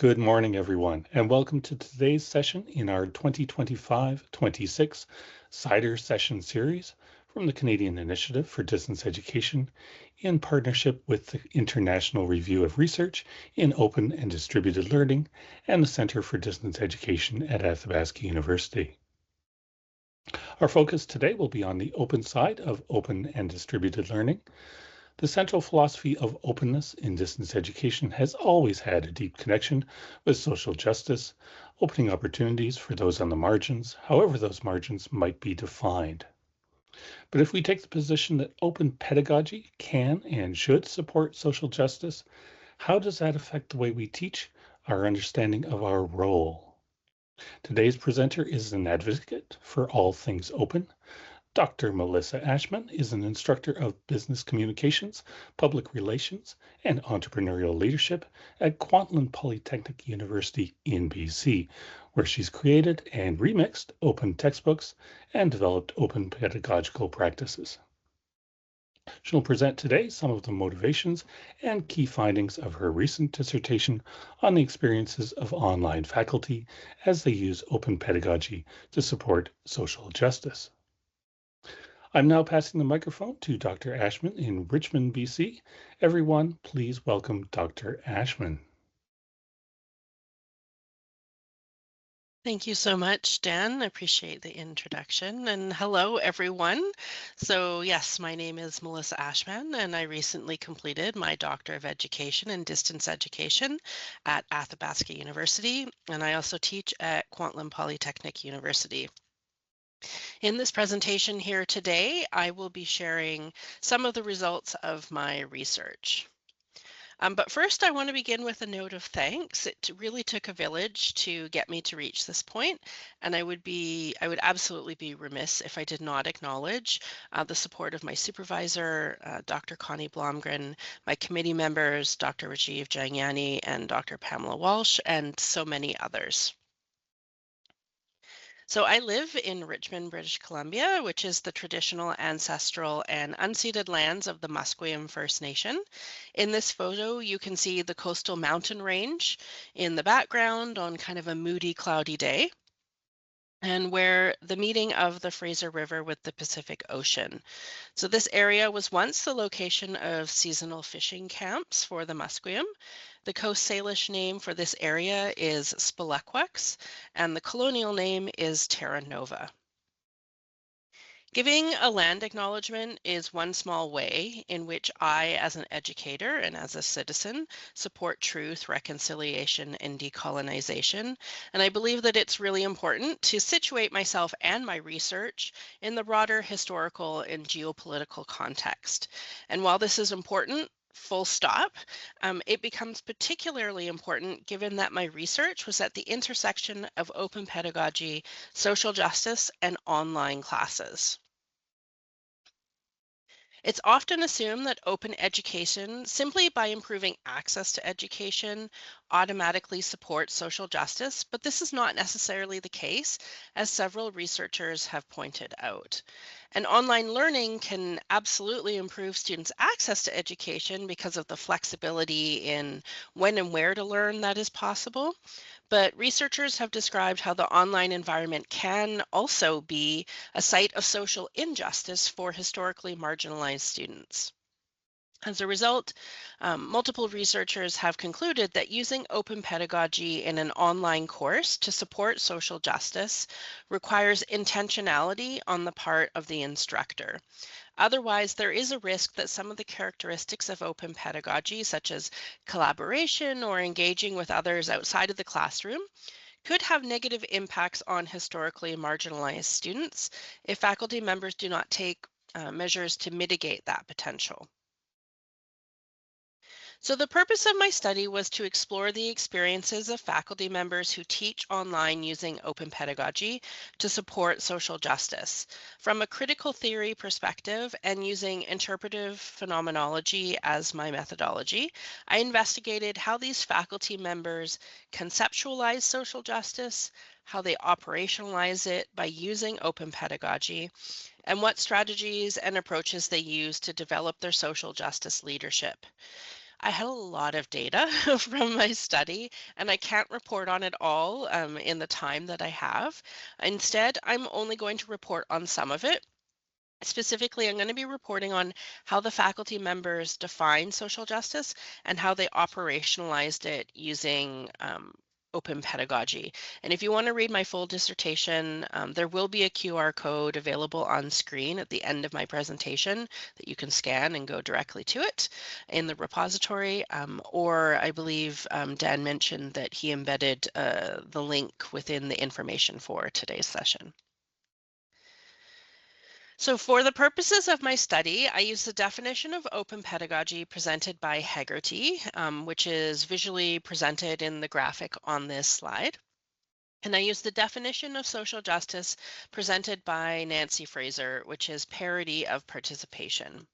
Good morning, everyone, and welcome to today's session in our 2025-26 CIDER session series from the Canadian Initiative for Distance Education in partnership with the International Review of Research in Open and Distributed Learning and the Center for Distance Education at Athabasca University. Our focus today will be on the open side of open and distributed learning. The central philosophy of openness in distance education has always had a deep connection with social justice, opening opportunities for those on the margins, however those margins might be defined. But if we take the position that open pedagogy can and should support social justice, how does that affect the way we teach, our understanding of our role? Today's presenter is an advocate for all things open. Dr. Melissa Ashman is an instructor of business communications, public relations, and entrepreneurial leadership at Kwantlen Polytechnic University in BC, where she's created and remixed open textbooks and developed open pedagogical practices. She'll present today some of the motivations and key findings of her recent dissertation on the experiences of online faculty as they use open pedagogy to support social justice. I'm now passing the microphone to Dr. Ashman in Richmond, BC. Everyone, please welcome Dr. Ashman. Thank you so much, Dan. I appreciate the introduction. And hello, everyone. So yes, my name is Melissa Ashman, and I recently completed my Doctor of Education in Distance Education at Athabasca University, and I also teach at Kwantlen Polytechnic University. In this presentation here today, I will be sharing some of the results of my research. But first, I want to begin with a note of thanks. It really took a village to get me to reach this point, and I would absolutely be remiss if I did not acknowledge the support of my supervisor, Dr. Connie Blomgren, my committee members, Dr. Rajiv Jayani, and Dr. Pamela Walsh, and so many others. So I live in Richmond, British Columbia, which is the traditional, ancestral, and unceded lands of the Musqueam First Nation. In this photo, you can see the coastal mountain range in the background on kind of a moody, cloudy day, and where the meeting of the Fraser River with the Pacific Ocean. So this area was once the location of seasonal fishing camps for the Musqueam. The Coast Salish name for this area is Spelequex, and the colonial name is Terra Nova. Giving a land acknowledgement is one small way in which I, as an educator and as a citizen, support truth, reconciliation, and decolonization. And I believe that it's really important to situate myself and my research in the broader historical and geopolitical context. And while this is important, full stop, it becomes particularly important given that my research was at the intersection of open pedagogy, social justice, and online classes. It's often assumed that open education, simply by improving access to education, automatically supports social justice, but this is not necessarily the case, as several researchers have pointed out. And online learning can absolutely improve students' access to education because of the flexibility in when and where to learn that is possible. But researchers have described how the online environment can also be a site of social injustice for historically marginalized students. As a result, multiple researchers have concluded that using open pedagogy in an online course to support social justice requires intentionality on the part of the instructor. Otherwise, there is a risk that some of the characteristics of open pedagogy, such as collaboration or engaging with others outside of the classroom, could have negative impacts on historically marginalized students if faculty members do not take measures to mitigate that potential. So the purpose of my study was to explore the experiences of faculty members who teach online using open pedagogy to support social justice. From a critical theory perspective and using interpretive phenomenology as my methodology, I investigated how these faculty members conceptualize social justice, how they operationalize it by using open pedagogy, and what strategies and approaches they use to develop their social justice leadership. I had a lot of data from my study, and I can't report on it all in the time that I have. Instead, I'm only going to report on some of it. Specifically, I'm going to be reporting on how the faculty members define social justice and how they operationalized it using open pedagogy. And if you want to read my full dissertation, there will be a QR code available on screen at the end of my presentation that you can scan and go directly to it in the repository. Or I believe Dan mentioned that he embedded the link within the information for today's session. So for the purposes of my study, I use the definition of open pedagogy presented by Hegarty, which is visually presented in the graphic on this slide. And I use the definition of social justice presented by Nancy Fraser, which is parity of participation.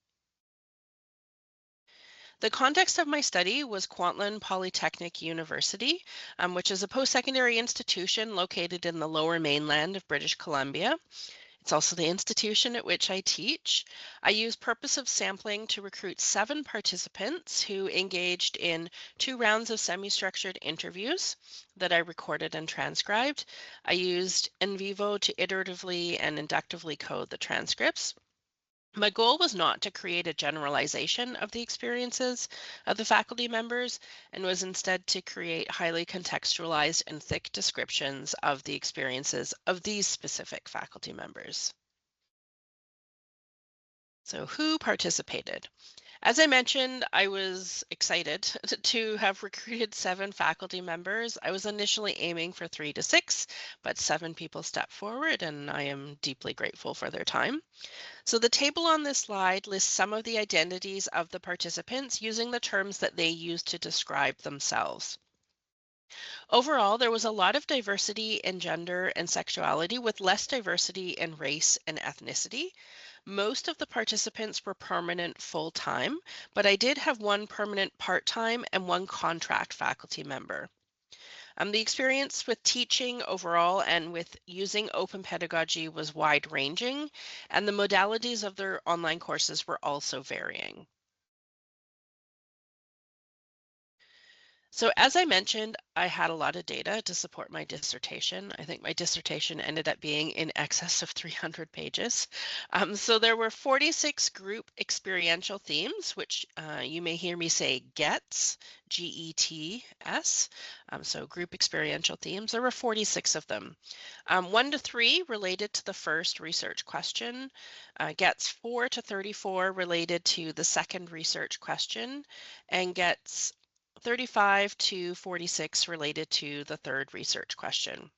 The context of my study was Kwantlen Polytechnic University, which is a post-secondary institution located in the lower mainland of British Columbia. It's also the institution at which I teach. I use purposive sampling to recruit 7 participants who engaged in 2 rounds of semi-structured interviews that I recorded and transcribed. I used in vivo to iteratively and inductively code the transcripts. My goal was not to create a generalization of the experiences of the faculty members and was instead to create highly contextualized and thick descriptions of the experiences of these specific faculty members. So who participated? As I mentioned, I was excited to have recruited 7 faculty members. I was initially aiming for 3 to 6, but 7 people stepped forward and I am deeply grateful for their time. So the table on this slide lists some of the identities of the participants using the terms that they used to describe themselves. Overall, there was a lot of diversity in gender and sexuality with less diversity in race and ethnicity. Most of the participants were permanent full-time, but I did have 1 permanent part-time and 1 contract faculty member. The experience with teaching overall and with using open pedagogy was wide-ranging, and the modalities of their online courses were also varying. So as I mentioned, I had a lot of data to support my dissertation. I think my dissertation ended up being in excess of 300 pages. So there were 46 group experiential themes, which you may hear me say GETS, G-E-T-S. So group experiential themes, there were 46 of them. 1 to 3 related to the first research question, GETS 4 to 34 related to the second research question, and GETS 35 to 46 related to the third research question.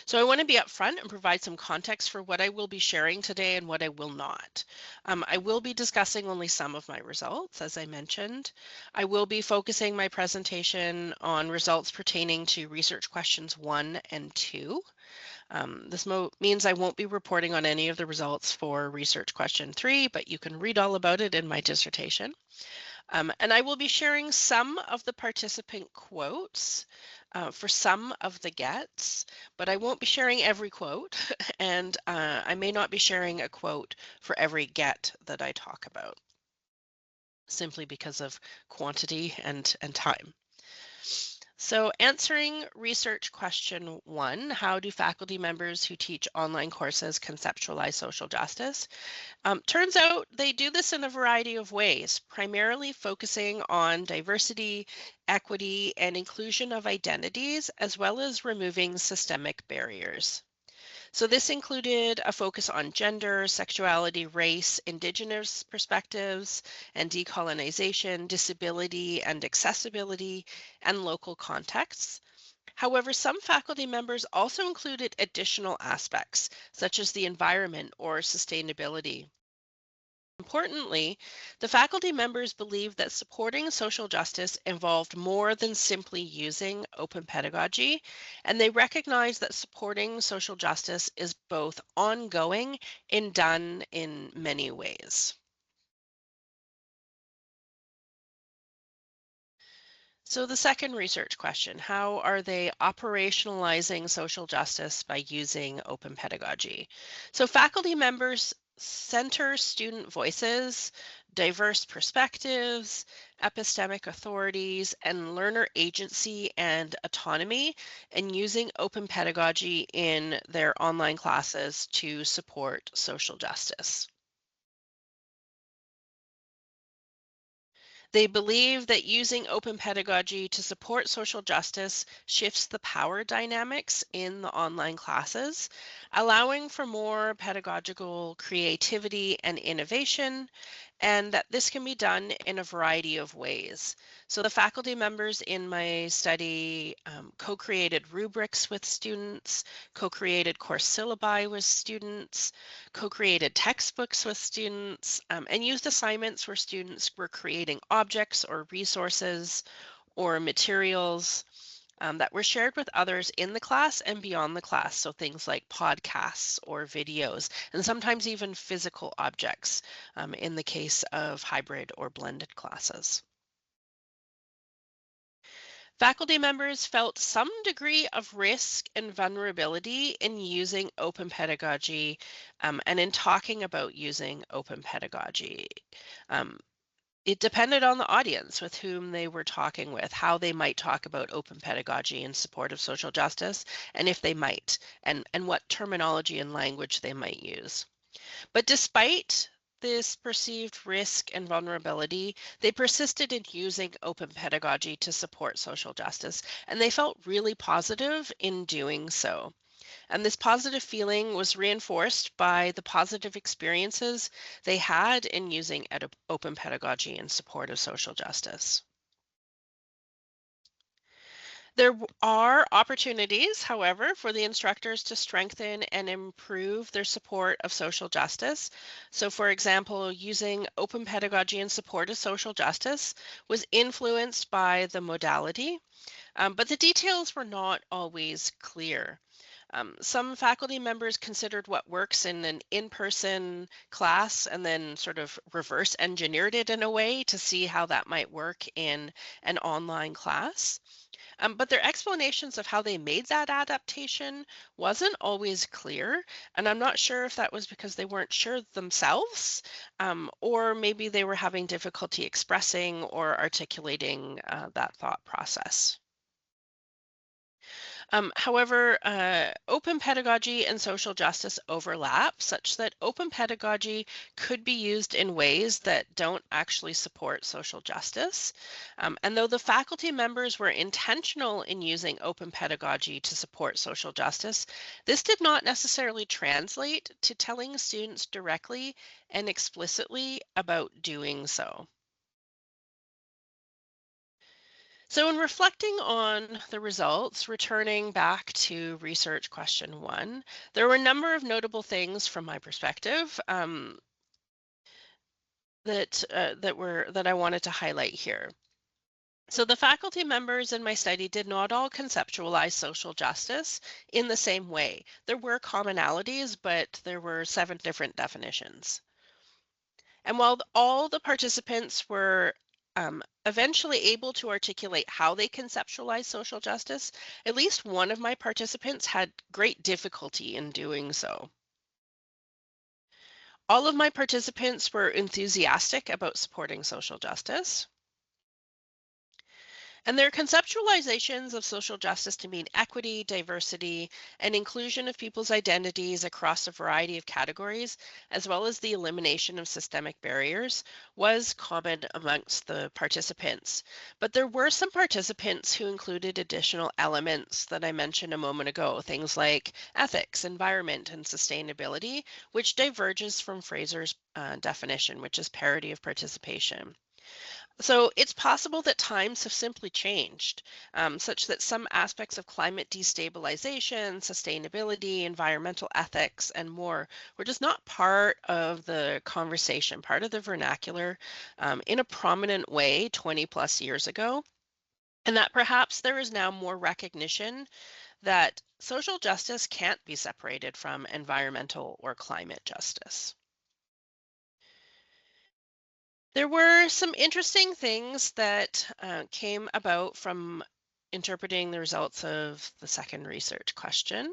So I want to be upfront and provide some context for what I will be sharing today and what I will not. I will be discussing only some of my results, as I mentioned. I will be focusing my presentation on results pertaining to research questions 1 and 2. This means I won't be reporting on any of the results for research question 3, but you can read all about it in my dissertation. And I will be sharing some of the participant quotes for some of the gets, but I won't be sharing every quote, and I may not be sharing a quote for every get that I talk about, simply because of quantity and time. So answering research question 1, how do faculty members who teach online courses conceptualize social justice? Turns out they do this in a variety of ways, primarily focusing on diversity, equity, and inclusion of identities, as well as removing systemic barriers. So this included a focus on gender, sexuality, race, indigenous perspectives, and decolonization, disability and accessibility, and local contexts. However, some faculty members also included additional aspects, such as the environment or sustainability. Importantly, the faculty members believed that supporting social justice involved more than simply using open pedagogy, and they recognized that supporting social justice is both ongoing and done in many ways. So the second research question, how are they operationalizing social justice by using open pedagogy? So faculty members center student voices, diverse perspectives, epistemic authorities, and learner agency and autonomy, and using open pedagogy in their online classes to support social justice. They believe that using open pedagogy to support social justice shifts the power dynamics in the online classes, allowing for more pedagogical creativity and innovation, and that this can be done in a variety of ways. So, the faculty members in my study co created rubrics with students, co created course syllabi with students, co-created textbooks with students, and used assignments where students were creating objects or resources or materials that were shared with others in the class and beyond the class. So things like podcasts or videos, and sometimes even physical objects in the case of hybrid or blended classes. Faculty members felt some degree of risk and vulnerability in using open pedagogy and in talking about using open pedagogy. Um, it depended on the audience with whom they were talking with, how they might talk about open pedagogy in support of social justice, and if they might, and what terminology and language they might use. But despite this perceived risk and vulnerability, they persisted in using open pedagogy to support social justice, and they felt really positive in doing so. And this positive feeling was reinforced by the positive experiences they had in using open pedagogy in support of social justice. Are opportunities, however, for the instructors to strengthen and improve their support of social justice. So, for example, using open pedagogy in support of social justice was influenced by the modality, but the details were not always clear. Some faculty members considered what works in an in-person class and then sort of reverse engineered it in a way to see how that might work in an online class. But their explanations of how they made that adaptation wasn't always clear. And I'm not sure if that was because they weren't sure themselves, or maybe they were having difficulty expressing or articulating that thought process. However, open pedagogy and social justice overlap such that open pedagogy could be used in ways that don't actually support social justice. And though the faculty members were intentional in using open pedagogy to support social justice, this did not necessarily translate to telling students directly and explicitly about doing so. So, in reflecting on the results, returning back to research question one, there were a number of notable things from my perspective that I wanted to highlight here. So, the faculty members in my study did not all conceptualize social justice in the same way. There were commonalities, but there were 7 different definitions. And while all the participants were eventually able to articulate how they conceptualize social justice, at least one of my participants had great difficulty in doing so. All of my participants were enthusiastic about supporting social justice. And their conceptualizations of social justice to mean equity, diversity, and inclusion of people's identities across a variety of categories, as well as the elimination of systemic barriers, was common amongst the participants. But there were some participants who included additional elements that I mentioned a moment ago, things like ethics, environment, and sustainability, which diverges from Fraser's definition, which is parity of participation. So it's possible that times have simply changed, such that some aspects of climate destabilization, sustainability, environmental ethics, and more were just not part of the conversation, part of the vernacular in a prominent way 20 plus years ago. And that perhaps there is now more recognition that social justice can't be separated from environmental or climate justice. There were some interesting things that came about from interpreting the results of the second research question.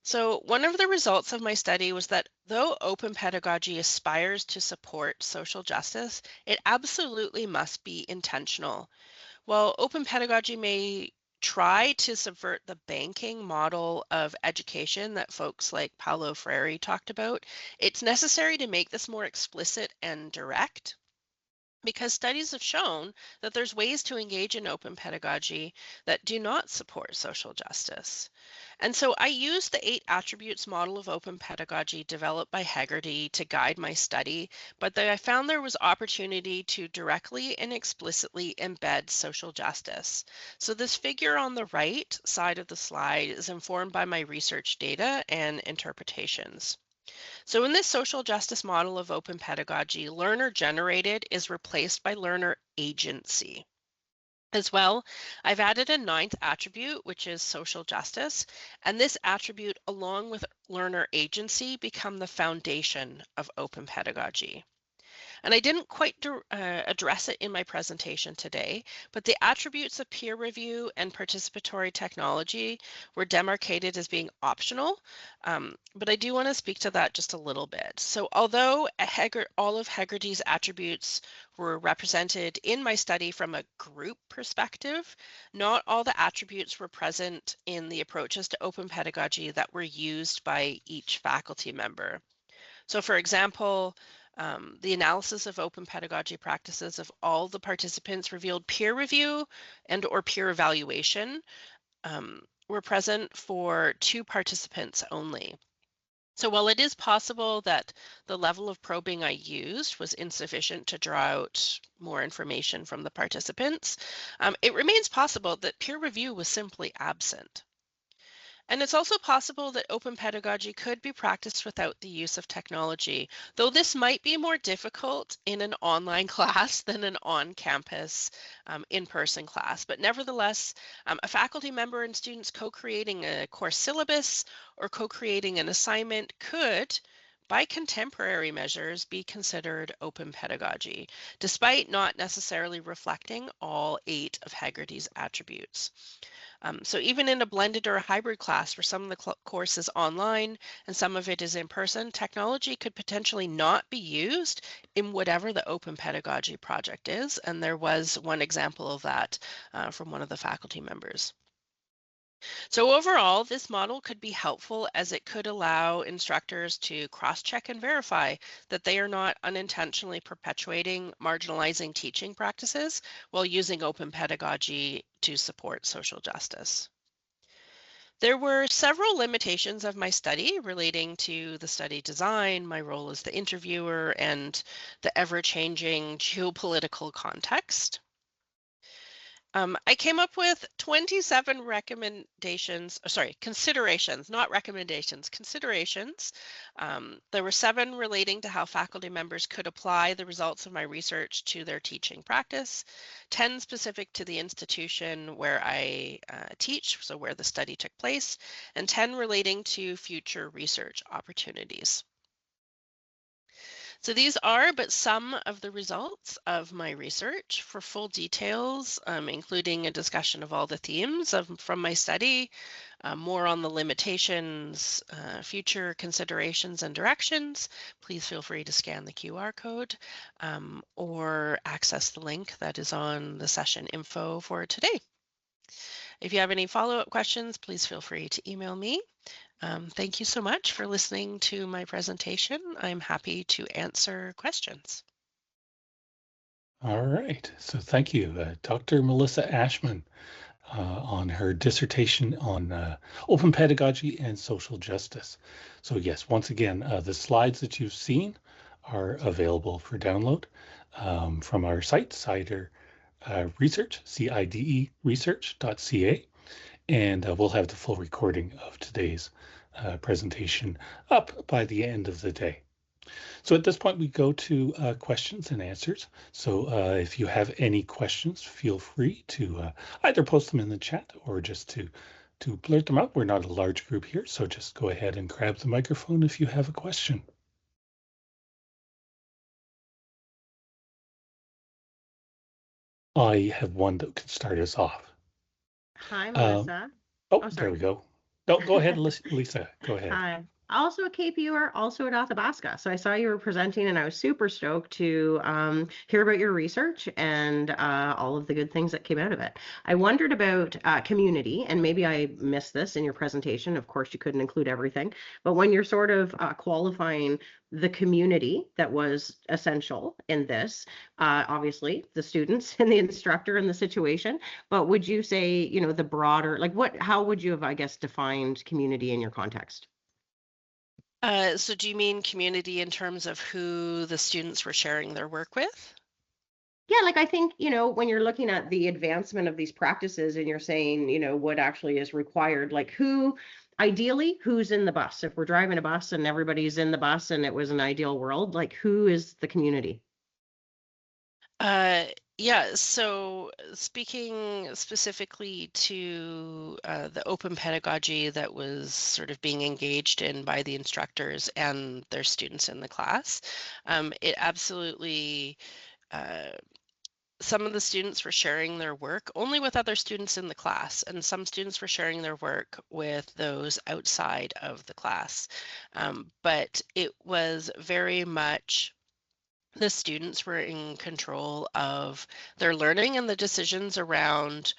So one of the results of my study was that though open pedagogy aspires to support social justice, it absolutely must be intentional. While open pedagogy may try to subvert the banking model of education that folks like Paulo Freire talked about, it's necessary to make this more explicit and direct, because studies have shown that there's ways to engage in open pedagogy that do not support social justice. And so I used the 8 attributes model of open pedagogy developed by Hegarty to guide my study, but I found there was opportunity to directly and explicitly embed social justice. So this figure on the right side of the slide is informed by my research data and interpretations. So in this social justice model of open pedagogy, learner generated is replaced by learner agency. As well, I've added a 9th attribute, which is social justice, and this attribute, along with learner agency, become the foundation of open pedagogy. And I didn't quite address it in my presentation today, but the attributes of peer review and participatory technology were demarcated as being optional, but I do want to speak to that just a little bit. So although all of Hegarty's attributes were represented in my study from a group perspective, not all the attributes were present in the approaches to open pedagogy that were used by each faculty member. So for example, the analysis of open pedagogy practices of all the participants revealed peer review and or peer evaluation were present for 2 participants only. So while it is possible that the level of probing I used was insufficient to draw out more information from the participants, it remains possible that peer review was simply absent. And it's also possible that open pedagogy could be practiced without the use of technology, though this might be more difficult in an online class than an on-campus in-person class. But nevertheless, a faculty member and students co-creating a course syllabus or co-creating an assignment could, by contemporary measures, be considered open pedagogy, despite not necessarily reflecting all 8 of Hegarty's attributes. So even in a blended or a hybrid class where some of the course is online and some of it is in person, technology could potentially not be used in whatever the open pedagogy project is. And there was one example of that from one of the faculty members. So overall, this model could be helpful as it could allow instructors to cross-check and verify that they are not unintentionally perpetuating marginalizing teaching practices while using open pedagogy to support social justice. There were several limitations of my study relating to the study design, my role as the interviewer, and the ever-changing geopolitical context. I came up with 27 considerations, not recommendations, considerations. There were 7 relating to how faculty members could apply the results of my research to their teaching practice, 10 specific to the institution where I teach, so where the study took place, and 10 relating to future research opportunities. So these are but some of the results of my research. For full details, including a discussion of all the themes from my study, more on the limitations, future considerations and directions, please feel free to scan the QR code or access the link that is on the session info for today. If you have any follow-up questions, please feel free to email me. Thank you so much for listening to my presentation. I'm happy to answer questions. All right. So thank you, Dr. Melissa Ashman, on her dissertation on open pedagogy and social justice. So yes, once again, the slides that you've seen are available for download from our site, CIDER Research, CIDE research.ca. And we'll have the full recording of today's presentation up by the end of the day. So at this point, we go to questions and answers. So if you have any questions, feel free to either post them in the chat or just to blurt them out. We're not a large group here, so just go ahead and grab the microphone if you have a question. I have one that could start us off. Hi, Um, Melissa. oh, Oh, there we sorry. go. No, go ahead, Lisa. Go ahead. Hi. Also a KPUer, also at Athabasca. So I saw you were presenting, and I was super stoked to hear about your research and all of the good things that came out of it. I wondered about community, and maybe I missed this in your presentation. Of course, you couldn't include everything, but when you're sort of qualifying the community that was essential in this, obviously the students and the instructor and the situation, but would you say, the broader, like how would you have, I guess, defined community in your context? So do you mean community in terms of who the students were sharing their work with? Yeah, like I think, when you're looking at the advancement of these practices and you're saying, what actually is required, like ideally, who's in the bus? If we're driving a bus and everybody's in the bus and it was an ideal world, like who is the community? Uh, yeah, so speaking specifically to the open pedagogy that was sort of being engaged in by the instructors and their students in the class, it absolutely, uh, some of the students were sharing their work only with other students in the class, and some students were sharing their work with those outside of the class. But it was very much the students were in control of their learning and the decisions around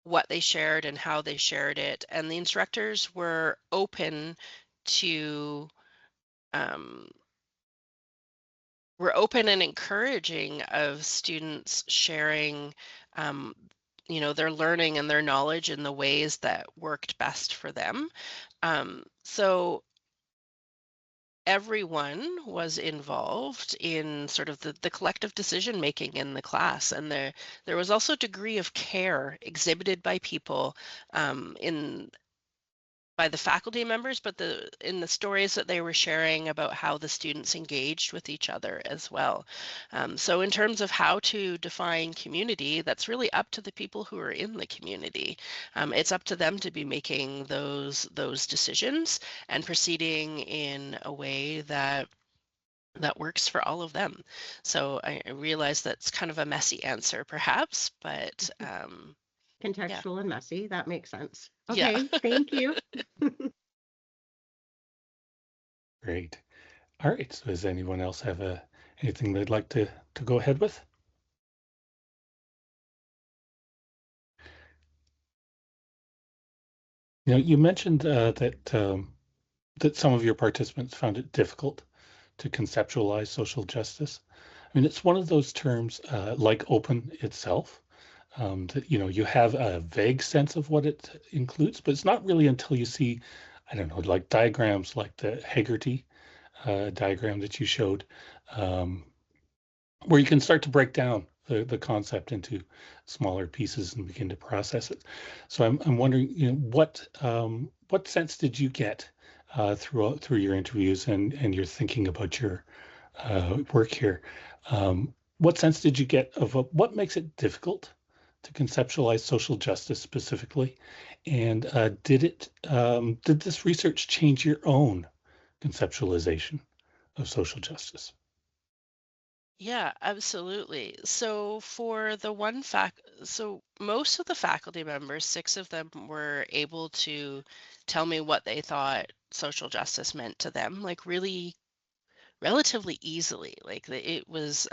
what they shared and how they shared it. And the instructors to um, were open and encouraging of students sharing, um, their learning and their knowledge in the ways that worked best for them. So everyone was involved in sort of the collective decision making in the class, and there was also a degree of care exhibited by people in by the faculty members, but in the stories that they were sharing about how the students engaged with each other as well. So in terms of how to define community, that's really up to the people who are in the community. It's up to them to be making those decisions and proceeding in a way that works for all of them. So I realize that's kind of a messy answer, perhaps, but yeah, Contextual and messy. That makes sense. yeah. Okay, thank you. Great. All right. So does anyone else have anything they'd like to go ahead with? You mentioned that some of your participants found it difficult to conceptualize social justice. I mean, it's one of those terms like open itself that you have a vague sense of what it includes, but it's not really until you see, I don't know, like diagrams like the Hegarty diagram that you showed, um, where you can start to break down the concept into smaller pieces and begin to process it. So I'm wondering, what sense did you get through your interviews and your thinking about your work here? What sense did you get of what makes it difficult to conceptualize social justice specifically? And did this research change your own conceptualization of social justice? Yeah, absolutely. So most of the faculty members, six of them were able to tell me what they thought social justice meant to them, like really relatively easily. It was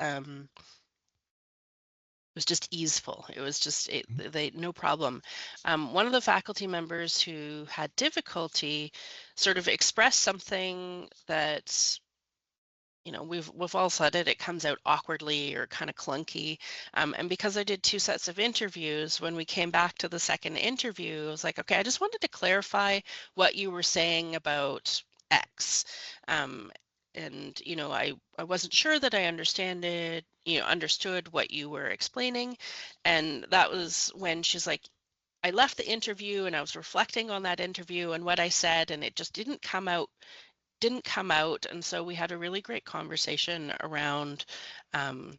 just easeful. It was just they no problem. One of the faculty members who had difficulty sort of expressed something that we've all said it comes out awkwardly or kind of clunky, and because I did two sets of interviews, when we came back to the second interview, I was like, okay, I just wanted to clarify what you were saying about X. um, and I wasn't sure that I understood what you were explaining, and that was when she's like, I left the interview and I was reflecting on that interview and what I said, and it just didn't come out. And so we had a really great conversation around um,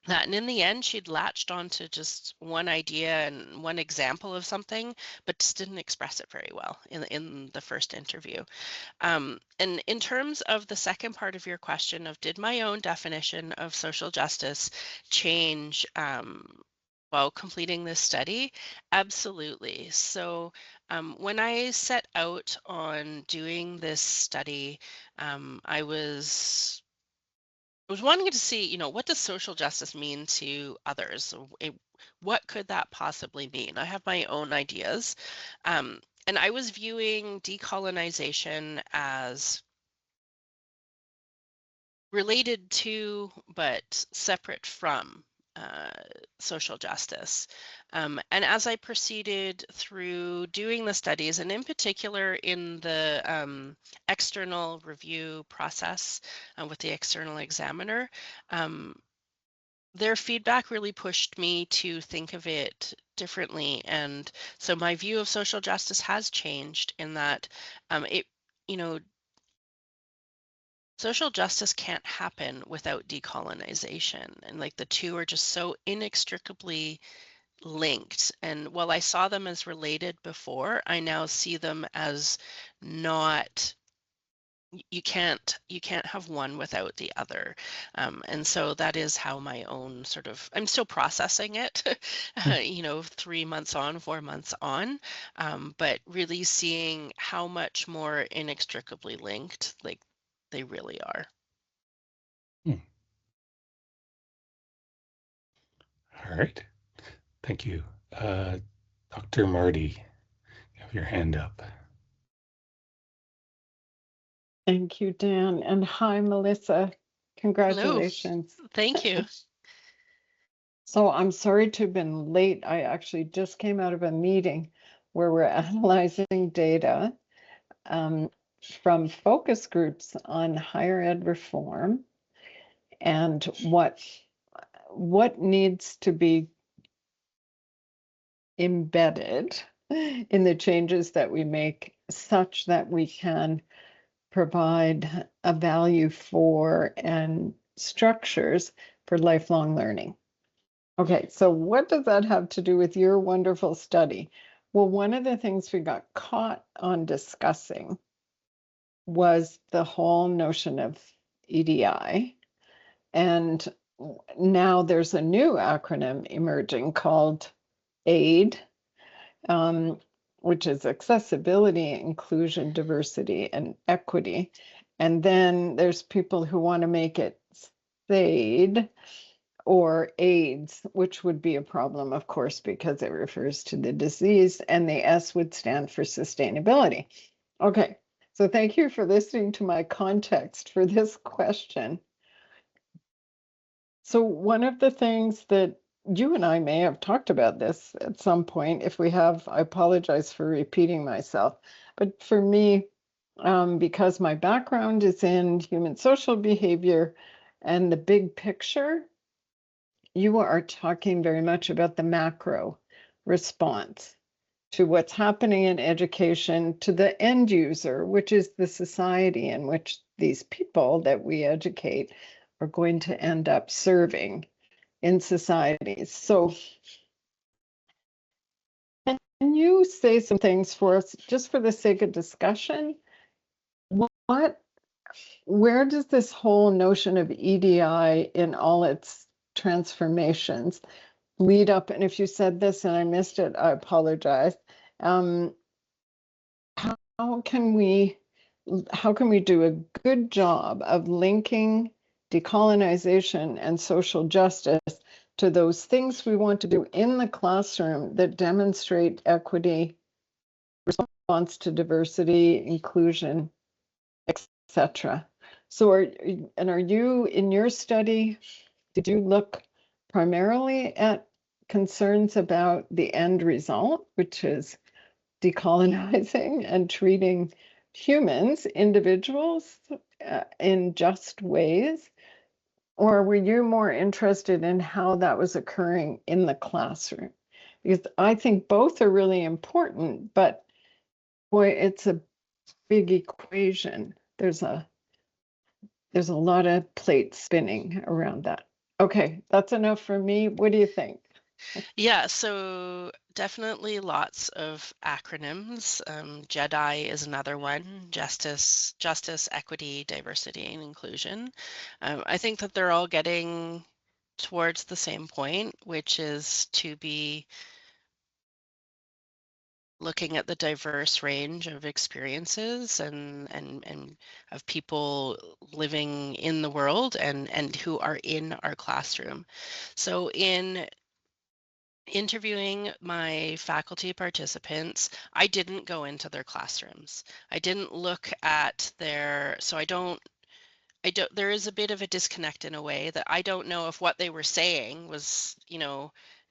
that. And in the end, she'd latched onto just one idea and one example of something, but just didn't express it very well in the first interview. And in terms of the second part of your question of did my own definition of social justice change while completing this study? Absolutely. So when I set out on doing this study, I was wanting to see, what does social justice mean to others? What could that possibly mean? I have my own ideas. And I was viewing decolonization as related to, but separate from uh, social justice. And as I proceeded through doing the studies, and in particular in the external review process with the external examiner, um, their feedback really pushed me to think of it differently. And so my view of social justice has changed in that it, you know, social justice can't happen without decolonization. And like the two are just so inextricably linked. And while I saw them as related before, I now see them as not, you can't have one without the other. And so that is how my own sort of, I'm still processing it, Hmm. 3 months on, 4 months on, but really seeing how much more inextricably linked like they really are. Hmm. All right. Thank you. Dr. Marty, you have your hand up. Thank you, Dan. And hi, Melissa. Congratulations. Thank you. So I'm sorry to have been late. I actually just came out of a meeting where we're analyzing data from focus groups on higher ed reform and what needs to be embedded in the changes that we make such that we can provide a value for and structures for lifelong learning. Okay, so what does that have to do with your wonderful study? Well, one of the things we got caught on discussing was the whole notion of EDI. And now there's a new acronym emerging called AID, which is accessibility, inclusion, diversity, and equity. And then there's people who want to make it SAID or AIDS, which would be a problem, of course, because it refers to the disease, and the S would stand for sustainability. Okay, so thank you for listening to my context for this question. So one of the things that you and I may have talked about this at some point. If we have, I apologize for repeating myself. But for me, because my background is in human social behavior and the big picture, you are talking very much about the macro response to what's happening in education to the end user, which is the society in which these people that we educate are going to end up serving in societies. So can you say some things for us just for the sake of discussion? Where does this whole notion of EDI in all its transformations lead up? And if you said this and I missed it, I apologize. How can we do a good job of linking decolonization and social justice to those things we want to do in the classroom that demonstrate equity, response to diversity, inclusion, etc. So are you in your study, did you look primarily at concerns about the end result, which is decolonizing and treating humans, individuals, in just ways? Or were you more interested in how that was occurring in the classroom? Because I think both are really important, but boy, it's a big equation. There's a lot of plates spinning around that. Okay, that's enough for me. What do you think? Yeah, so definitely lots of acronyms. JEDI is another one: justice, equity, diversity, and inclusion. I think that they're all getting towards the same point, which is to be looking at the diverse range of experiences and of people living in the world and who are in our classroom. So in interviewing my faculty participants, I didn't go into their classrooms. I didn't look at their, so I don't, there is a bit of a disconnect in a way that I don't know if what they were saying was,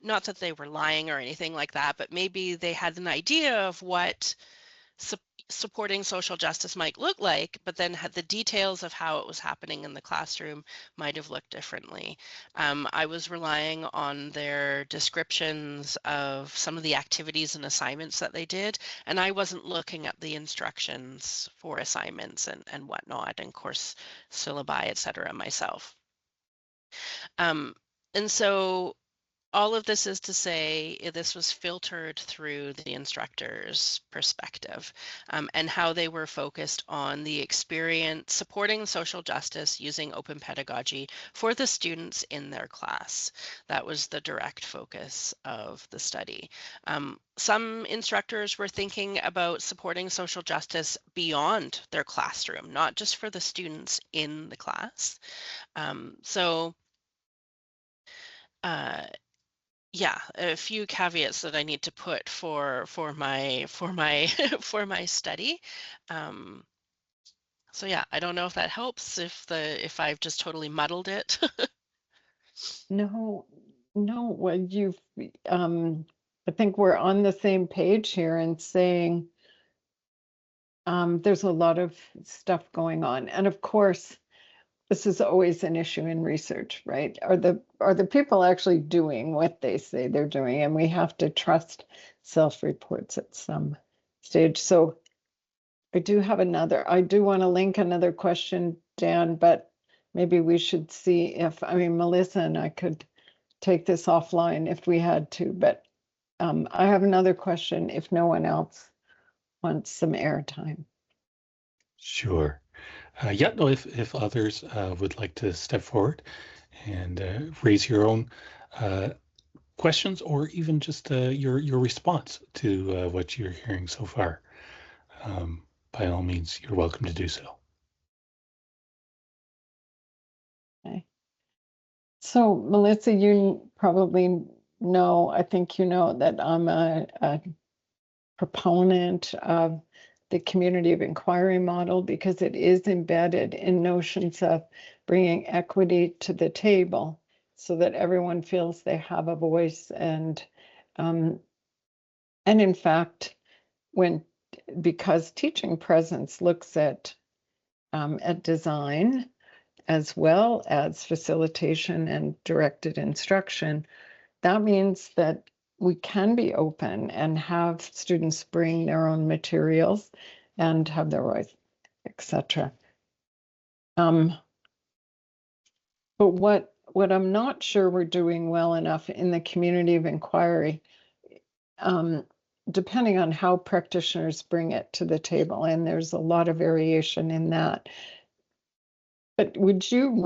not that they were lying or anything like that, but maybe they had an idea of what supporting social justice might look like, but then had the details of how it was happening in the classroom might have looked differently. I was relying on their descriptions of some of the activities and assignments that they did, and I wasn't looking at the instructions for assignments and whatnot, and course syllabi, etc. myself. And so all of this is to say this was filtered through the instructor's perspective and how they were focused on the experience supporting social justice using open pedagogy for the students in their class. That was the direct focus of the study. Some instructors were thinking about supporting social justice beyond their classroom, not just for the students in the class. Yeah, a few caveats that I need to put for my for my study. So yeah, I don't know if that helps, if I've just totally muddled it. No, well, I think we're on the same page here in saying there's a lot of stuff going on. And of course, this is always an issue in research, right? Are the people actually doing what they say they're doing? And we have to trust self-reports at some stage. So I do want to link another question, Dan, but maybe we should see if, Melissa and I could take this offline if we had to, but I have another question if no one else wants some airtime. Sure. Yeah, no, if others would like to step forward and raise your own questions or even just your response to what you're hearing so far, by all means, you're welcome to do so. Okay. So, Melissa, you probably know, I think you know that I'm a proponent of the community of inquiry model because it is embedded in notions of bringing equity to the table so that everyone feels they have a voice. And in fact, because teaching presence looks at design as well as facilitation and directed instruction, that means that we can be open and have students bring their own materials and have their voice, etc. But what I'm not sure we're doing well enough in the community of inquiry, depending on how practitioners bring it to the table, and there's a lot of variation in that. But could you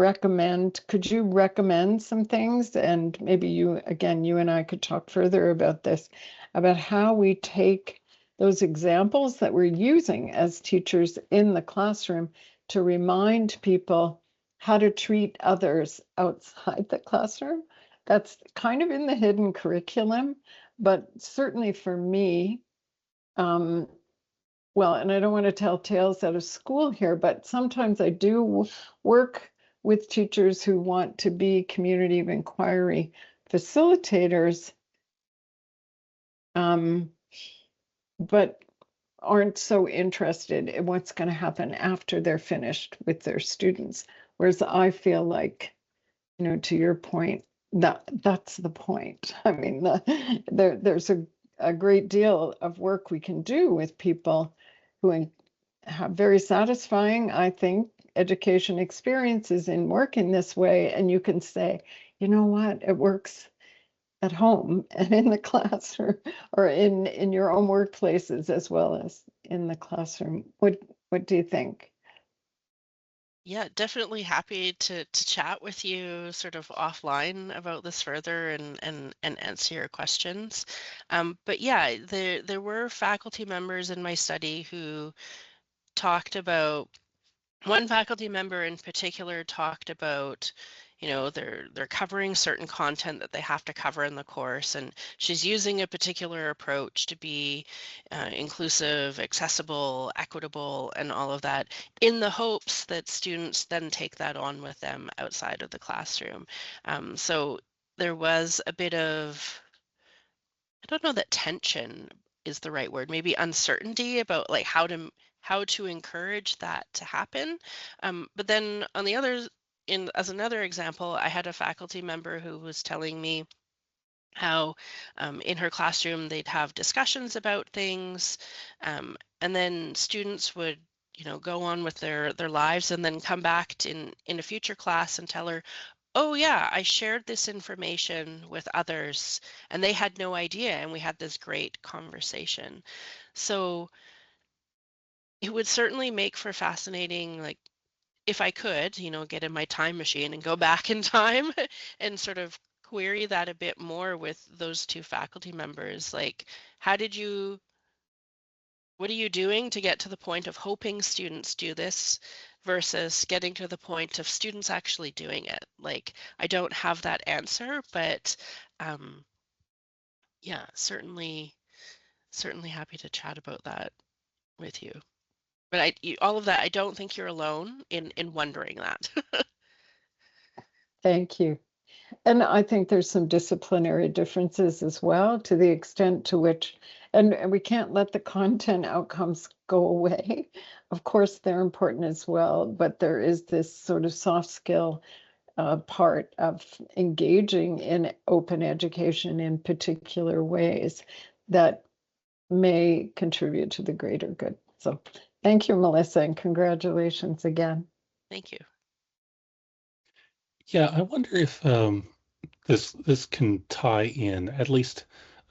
recommend some things? And maybe you and I could talk further about this, about how we take those examples that we're using as teachers in the classroom to remind people how to treat others outside the classroom. That's kind of in the hidden curriculum, but certainly for me, well, and I don't want to tell tales out of school here, but sometimes I do work with teachers who want to be community of inquiry facilitators, but aren't so interested in what's going to happen after they're finished with their students. Whereas I feel like, to your point, that's the point. I mean, there's a great deal of work we can do with people who have very satisfying, I think, education experiences in working this way. And you can say, you know what, it works at home and in the classroom or in your own workplaces as well as in the classroom. What do you think? Yeah, definitely happy to chat with you sort of offline about this further and answer your questions. But yeah, there were faculty members in my study who talked about, one faculty member in particular talked about, they're covering certain content that they have to cover in the course, and she's using a particular approach to be inclusive, accessible, equitable, and all of that, in the hopes that students then take that on with them outside of the classroom. So there was a bit of, I don't know that tension is the right word, maybe uncertainty about like how to encourage that to happen. But then on the other, in as another example, I had a faculty member who was telling me how in her classroom they'd have discussions about things, and then students would go on with their lives and then come back in a future class and tell her, oh yeah, I shared this information with others and they had no idea, and we had this great conversation. So it would certainly make for fascinating, like, if I could, get in my time machine and go back in time and sort of query that a bit more with those two faculty members. Like, how did you, what are you doing to get to the point of hoping students do this versus getting to the point of students actually doing it? Like, I don't have that answer, but yeah, certainly happy to chat about that with you. But all of that, I don't think you're alone in wondering that. Thank you. And I think there's some disciplinary differences as well, to the extent to which, and we can't let the content outcomes go away. Of course, they're important as well, but there is this sort of soft skill part of engaging in open education in particular ways that may contribute to the greater good. So thank you, Melissa, and congratulations again. Thank you. Yeah, I wonder if this can tie in at least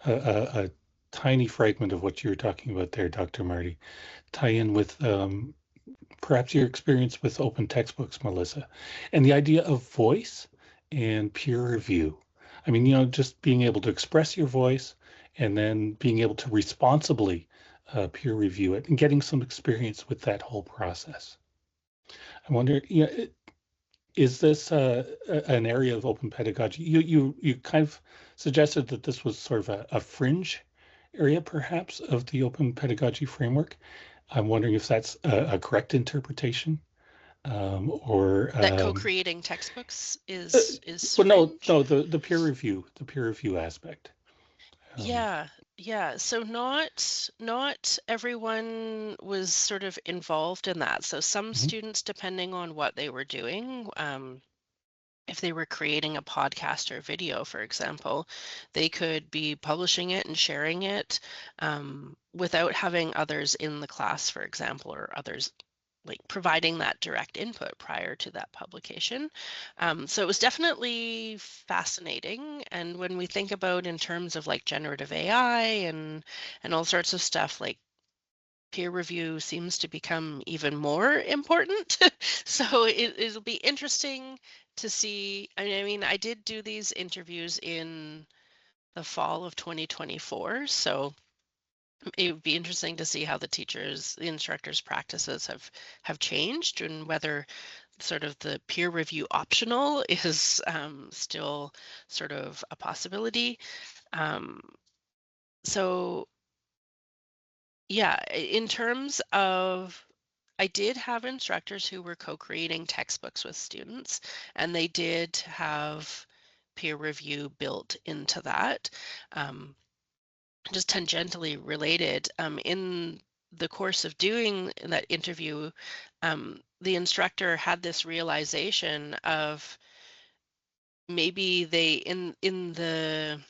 a tiny fragment of what you were talking about there, Dr. Marty, tie in with perhaps your experience with open textbooks, Melissa, and the idea of voice and peer review. I mean, just being able to express your voice and then being able to responsibly peer review it and getting some experience with that whole process. I wonder, is this an area of open pedagogy? You kind of suggested that this was sort of a fringe area, perhaps, of the open pedagogy framework. I'm wondering if that's a correct interpretation, or That co-creating textbooks is well, fringe? no, the peer review aspect. Yeah. So not everyone was sort of involved in that. So some Mhm. students, depending on what they were doing, if they were creating a podcast or video, for example, they could be publishing it and sharing it without having others in the class, for example, or others like providing that direct input prior to that publication. So it was definitely fascinating. And when we think about in terms of like generative AI and all sorts of stuff, like peer review seems to become even more important. So it'll be interesting to see. I mean, I did do these interviews in the fall of 2024, so it would be interesting to see how the instructors' practices have changed, and whether sort of the peer review optional is still sort of a possibility. Um, so yeah, in terms of, I did have instructors who were co-creating textbooks with students, and they did have peer review built into that. Just tangentially related, in the course of doing that interview, the instructor had this realization of maybe they in the,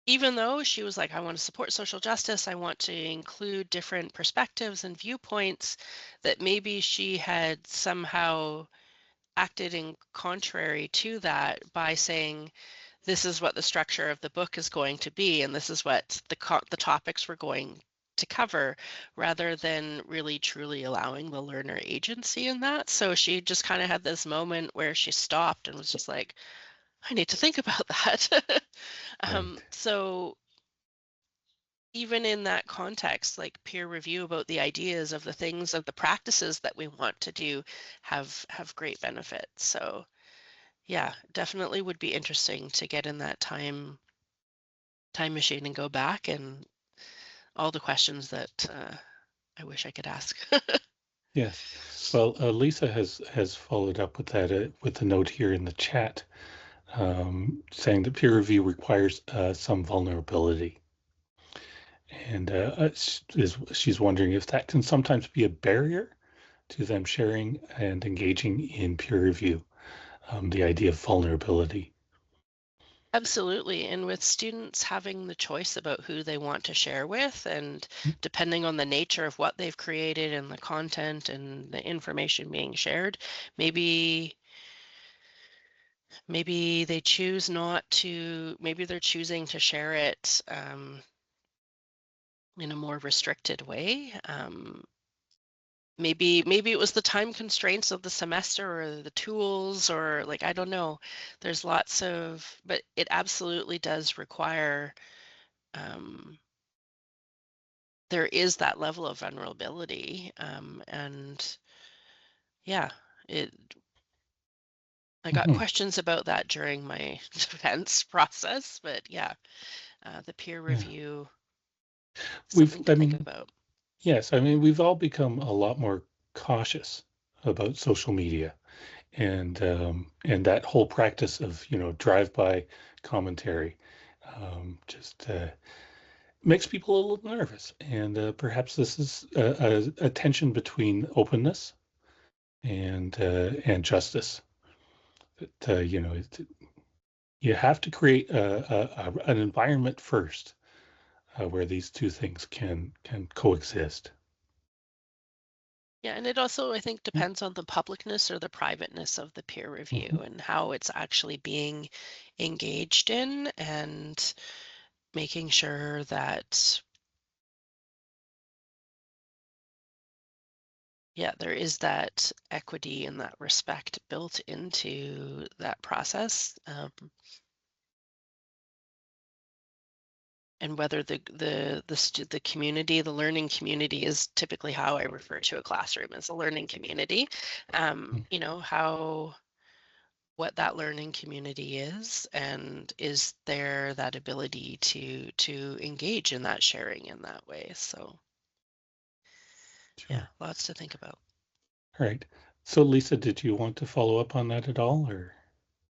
even though she was like, I want to support social justice, I want to include different perspectives and viewpoints, that maybe she had somehow acted in contrary to that by saying, this is what the structure of the book is going to be, and this is what the topics we're going to cover, rather than really truly allowing the learner agency in that. So she just kind of had this moment where she stopped and was just like, I need to think about that. Right. So even in that context, like peer review about the ideas of the things of the practices that we want to do have great benefits. So yeah, definitely would be interesting to get in that time machine and go back and all the questions that I wish I could ask. Yes. Well, Lisa has followed up with that with a note here in the chat, saying that peer review requires some vulnerability, and she's wondering if that can sometimes be a barrier to them sharing and engaging in peer review. The idea of vulnerability. Absolutely. And with students having the choice about who they want to share with, and Mm. depending on the nature of what they've created and the content and the information being shared, maybe they choose not to, maybe they're choosing to share it in a more restricted way. Maybe it was the time constraints of the semester or the tools, or like, I don't know. There's lots of, but it absolutely does require, um, there is that level of vulnerability. And yeah, it, I got Mhm. questions about that during my defense process, but yeah, the peer Yeah. review, something to I think mean, about. yes, I mean, we've all become a lot more cautious about social media and that whole practice of, drive-by commentary, just makes people a little nervous. And perhaps this is a tension between openness and justice. That, you have to create an environment first where these two things can coexist. Yeah, and it also, I think, Mm. depends on the publicness or the privateness of the peer review Mhm. and how it's actually being engaged in, and making sure that, yeah, there is that equity and that respect built into that process. And whether the community, the learning community, is typically how I refer to a classroom as a learning community. Mm. How, what that learning community is, and is there that ability to engage in that sharing in that way. So yeah, Sure. lots to think about. All right. So Lisa, did you want to follow up on that at all, or?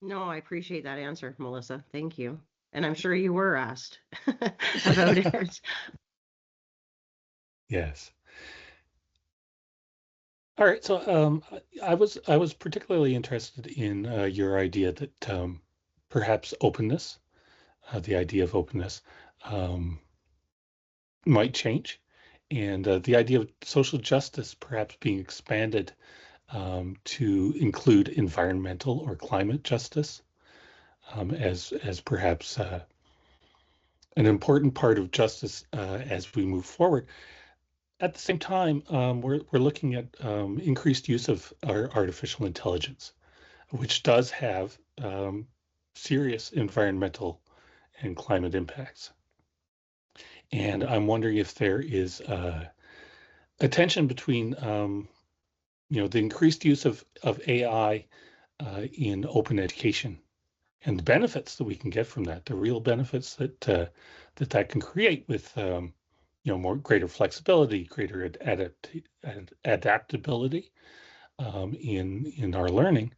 No, I appreciate that answer, Melissa. Thank you. And I'm sure you were asked about it. Yes. All right. So I was particularly interested in your idea that perhaps openness, the idea of openness, um, might change, and the idea of social justice perhaps being expanded to include environmental or climate justice as perhaps an important part of justice as we move forward. At the same time, we're looking at increased use of our artificial intelligence, which does have serious environmental and climate impacts. And I'm wondering if there is a tension between, the increased use of AI in open education and the benefits that we can get from that, the real benefits that can create with, more greater flexibility, greater adaptability in our learning.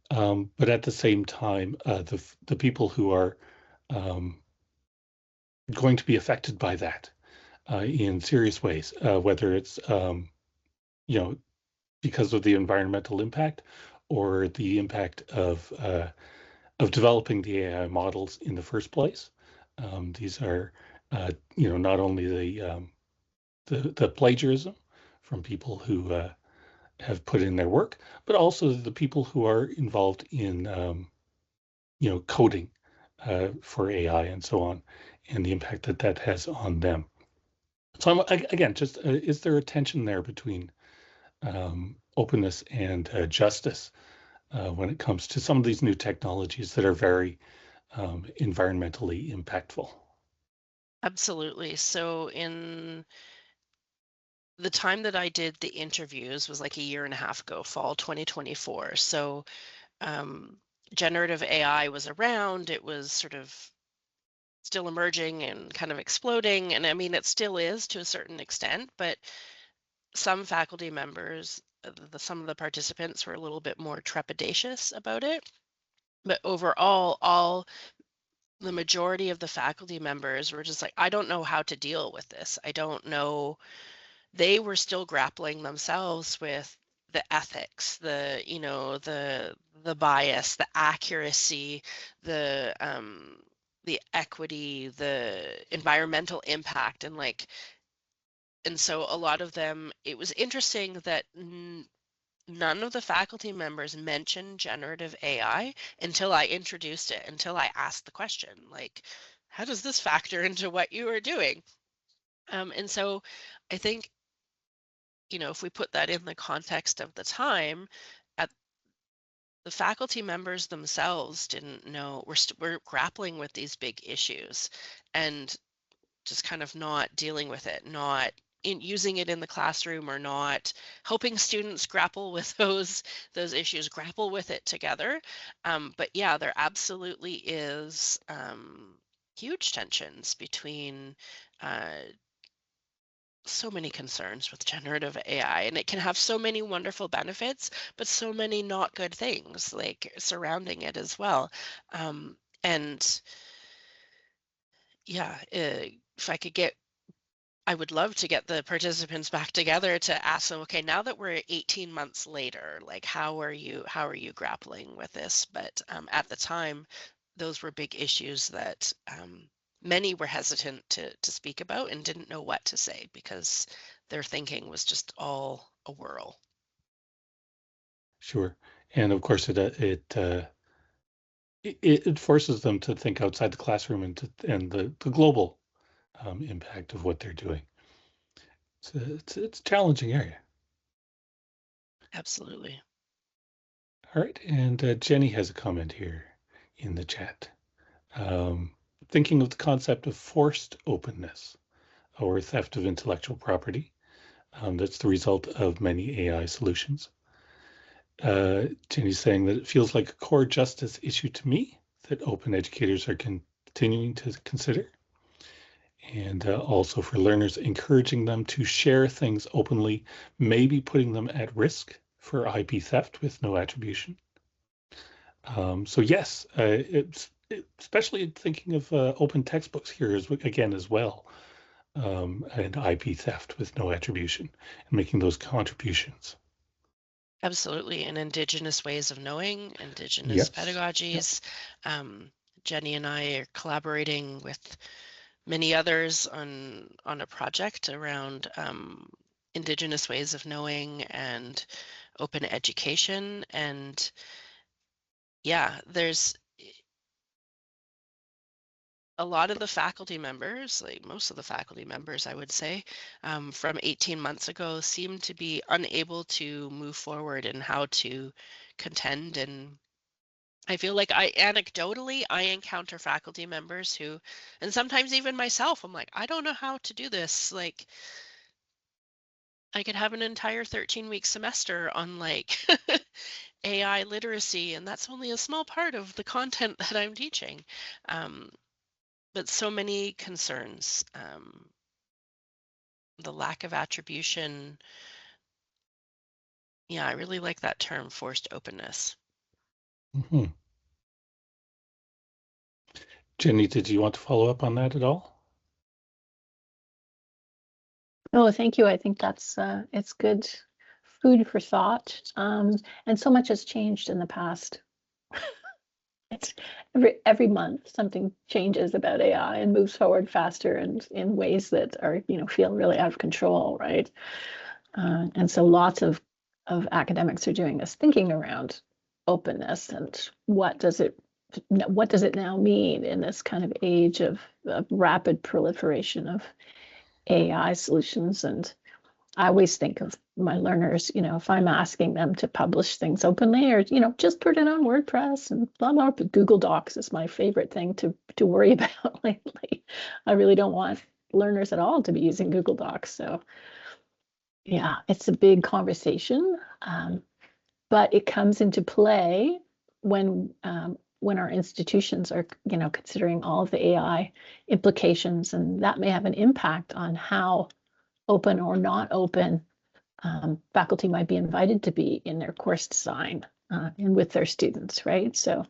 But at the same time, the people who are um, going to be affected by that in serious ways, whether it's because of the environmental impact or the impact of developing the AI models in the first place. These are not only the plagiarism from people who have put in their work, but also the people who are involved in coding for AI and so on, and the impact that that has on them. So again, just is there a tension there between openness and justice when it comes to some of these new technologies that are very environmentally impactful? Absolutely. So in the time that I did the interviews was like a year and a half ago, fall 2024. So um, generative AI was around. It was sort of still emerging and kind of exploding. And I mean, it still is to a certain extent, but some faculty members, some of the participants were a little bit more trepidatious about it. But overall, the majority of the faculty members were just like, I don't know how to deal with this. I don't know. They were still grappling themselves with the ethics, the bias, the accuracy, the equity, the environmental impact, and so a lot of them, it was interesting that none of the faculty members mentioned generative AI until I introduced it, until I asked the question, like, how does this factor into what you are doing? And so I think, if we put that in the context of the time, at the faculty members themselves didn't know we're grappling with these big issues and just kind of not dealing with it, not in using it in the classroom, or not helping students grapple with those issues, grapple with it together. But yeah, there absolutely is huge tensions between so many concerns with generative AI, and it can have so many wonderful benefits, but so many not good things like surrounding it as well. And yeah, if I would love to get the participants back together to ask them, okay, now that we're 18 months later, like how are you grappling with this? But at the time, those were big issues that many were hesitant to speak about and didn't know what to say because their thinking was just all a whirl. Sure, and of course it forces them to think outside the classroom and the global impact of what they're doing. It's a challenging area. Absolutely. All right, and Jenny has a comment here in the chat. Um, Thinking of the concept of forced openness or theft of intellectual property. That's the result of many AI solutions. Jenny's saying that it feels like a core justice issue to me that open educators are continuing to consider. And also for learners, encouraging them to share things openly, maybe putting them at risk for IP theft with no attribution. So yes, especially thinking of open textbooks here as well, and IP theft with no attribution and making those contributions. Absolutely. And Indigenous ways of knowing, Indigenous Yes. Yep. pedagogies. Jenny and I are collaborating with many others on a project around Indigenous ways of knowing and open education. And yeah, there's a lot of the faculty members, like most of the faculty members, I would say, from 18 months ago seem to be unable to move forward in how to contend. And I feel like anecdotally, I encounter faculty members who, and sometimes even myself, I'm like, I don't know how to do this. Like, I could have an entire 13-week semester on like AI literacy, and that's only a small part of the content that I'm teaching. But so many concerns, the lack of attribution. Yeah, I really like that term, forced openness. Hmm. Jenny, did you want to follow up on that at all? Oh, thank you. I think that's it's good food for thought. And so much has changed in the past. It's every month something changes about AI and moves forward faster and in ways that are, feel really out of control, right? And so lots of academics are doing this thinking around openness and what does it now mean in this kind of age of rapid proliferation of AI solutions. And I always think of my learners, if I'm asking them to publish things openly or, just put it on WordPress and blah, blah, but Google Docs is my favorite thing to worry about lately. I really don't want learners at all to be using Google Docs. So yeah, it's a big conversation, but it comes into play when our institutions are, considering all of the AI implications, and that may have an impact on how open or not open faculty might be invited to be in their course design and with their students, right? So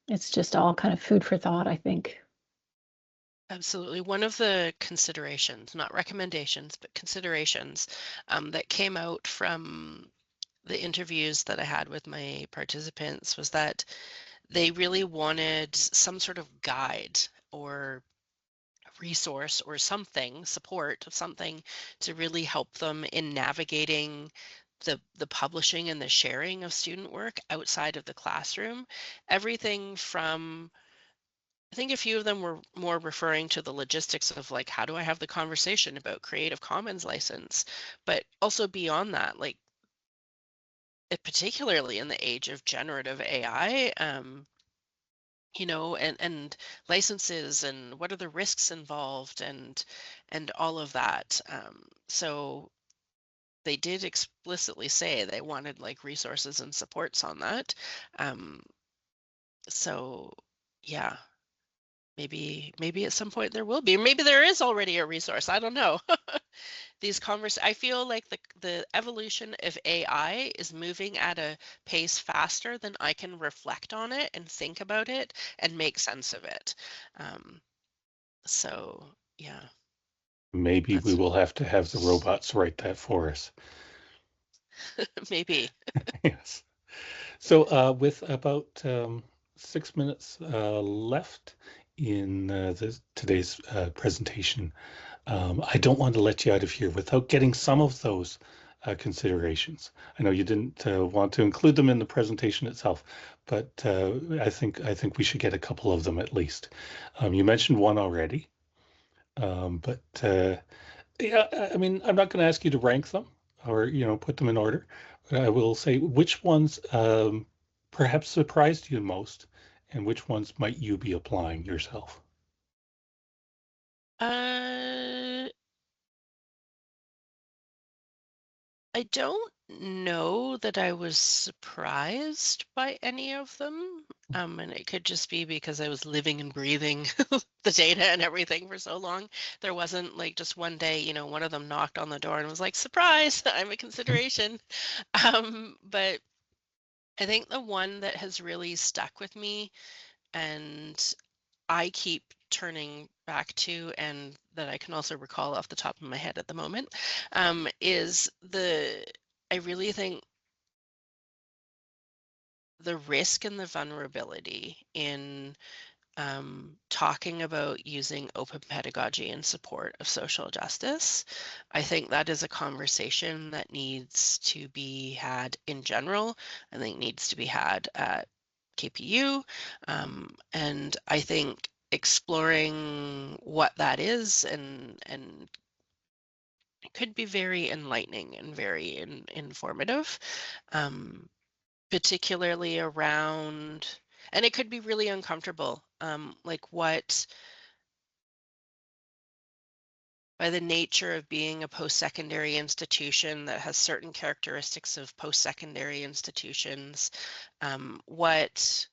it's just all kind of food for thought, I think. Absolutely. One of the considerations, not recommendations, but considerations that came out from the interviews that I had with my participants was that they really wanted some sort of guide or resource or something, support of something to really help them in navigating the publishing and the sharing of student work outside of the classroom. Everything from, I think a few of them were more referring to the logistics of like, how do I have the conversation about Creative Commons license? But also beyond that, like, particularly in the age of generative AI, and licenses and what are the risks involved and all of that. So they did explicitly say they wanted like resources and supports on that. Um, so yeah, maybe at some point there will be. Maybe there is already a resource. I don't know. I feel like the evolution of AI is moving at a pace faster than I can reflect on it and think about it and make sense of it. So yeah, Maybe we that's will have to have the robots write that for us. maybe. Yes. So with about 6 minutes left in today's presentation, I don't want to let you out of here without getting some of those considerations. I know you didn't want to include them in the presentation itself, but I think we should get a couple of them at least. You mentioned one already, but yeah, I mean, I'm not going to ask you to rank them or put them in order. But I will say which ones perhaps surprised you most, and which ones might you be applying yourself. Uh, I don't know that I was surprised by any of them. And it could just be because I was living and breathing the data and everything for so long. There wasn't like just one day, one of them knocked on the door and was like, surprise, I'm a consideration. But I think the one that has really stuck with me and I keep turning back to, and that I can also recall off the top of my head at the moment, is I really think the risk and the vulnerability in talking about using open pedagogy in support of social justice. I think that is a conversation that needs to be had in general. I think needs to be had at KPU. And I think exploring what that is and it could be very enlightening and very informative. Particularly around, and it could be really uncomfortable, like what, by the nature of being a post-secondary institution that has certain characteristics of post-secondary institutions, what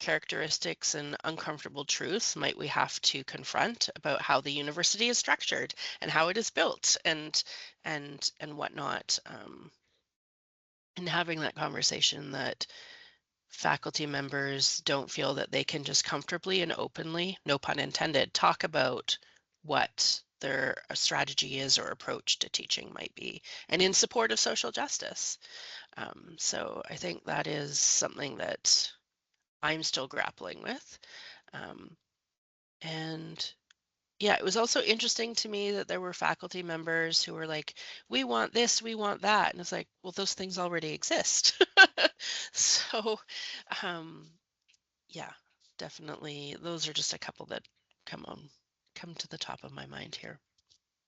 characteristics and uncomfortable truths might we have to confront about how the university is structured and how it is built and whatnot, and having that conversation that faculty members don't feel that they can just comfortably and openly, no pun intended, talk about what their strategy is or approach to teaching might be, and in support of social justice. So I think that is something that I'm still grappling with. And yeah, it was also interesting to me that there were faculty members who were like, we want this, we want that. And it's like, well, those things already exist. So, um, yeah, definitely. Those are just a couple that come to the top of my mind here.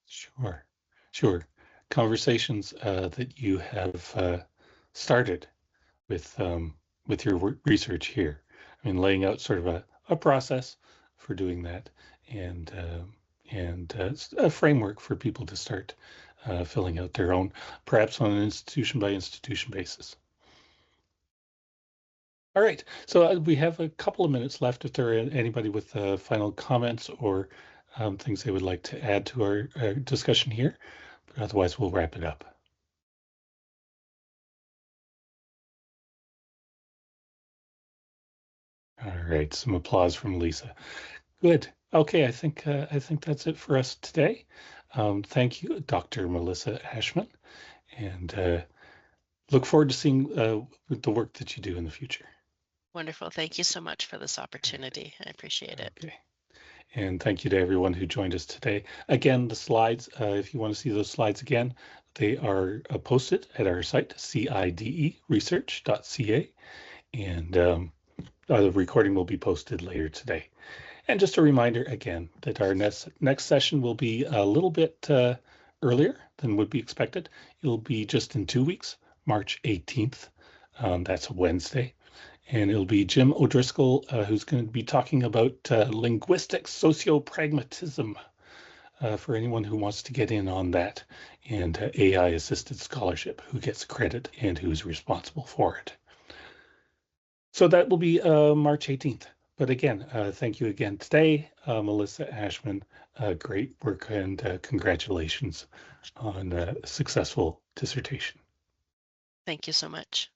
Sure. Conversations that you have started with your research here. I mean, laying out sort of a process for doing that, and a framework for people to start filling out their own, perhaps on an institution by institution basis. All right, so we have a couple of minutes left. If there are anybody with final comments or things they would like to add to our discussion here, but otherwise we'll wrap it up. All right, some applause from Lisa. Good. Okay, I think that's it for us today. Thank you, Dr. Melissa Ashman, and look forward to seeing the work that you do in the future. Wonderful. Thank you so much for this opportunity. I appreciate it. Okay. And thank you to everyone who joined us today. Again, the slides, if you want to see those slides again, they are posted at our site, CIDEresearch.ca, and the recording will be posted later today. And just a reminder again that our next session will be a little bit earlier than would be expected. It'll be just in 2 weeks, March 18th. That's a Wednesday. And it'll be Jim O'Driscoll, who's going to be talking about linguistic sociopragmatism for anyone who wants to get in on that, and AI-assisted scholarship, who gets credit and who's responsible for it. So that will be March 18th. But again, thank you again today, Melissa Ashman. Great work, and congratulations on a successful dissertation. Thank you so much.